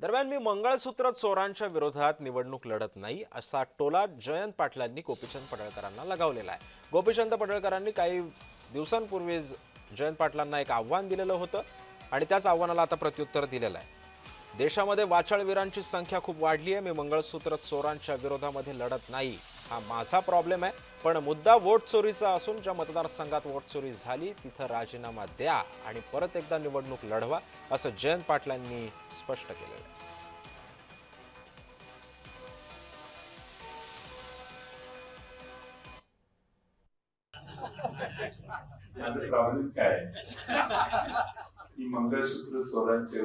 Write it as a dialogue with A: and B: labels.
A: दरम्यान मी मंगळसूत्र चोरांच्या विरोधात निवडणूक लढत नाही असा टोला जयंत पाटलांनी गोपीचंद पडळकरांना लगावलेला आहे। गोपीचंद पडळकरांनी काही दिवसांपूर्वी जयंत पाटलांना एक आव्हान दिलेलं होतं आणि त्याच आव्हानाला आता प्रत्युत्तर दिलेलं आहे। देशामध्ये वाचाळवीरांची संख्या खूप वाढली आहे। मी मंगळसूत्र चोरांच्या विरोधामध्ये लढत नाही, हा माझा प्रॉब्लेम आहे, पण मुद्दा वोट चोरीचा असून ज्या मतदारसंघात वोट चोरी झाली तिथं राजीनामा द्या आणि परत एकदा निवडणूक लढवा असं जयंत पाटलांनी स्पष्ट केलेलं आहे।
B: प्रॉब्लेम काय आहे की मंगळसूत्र चोरांच्या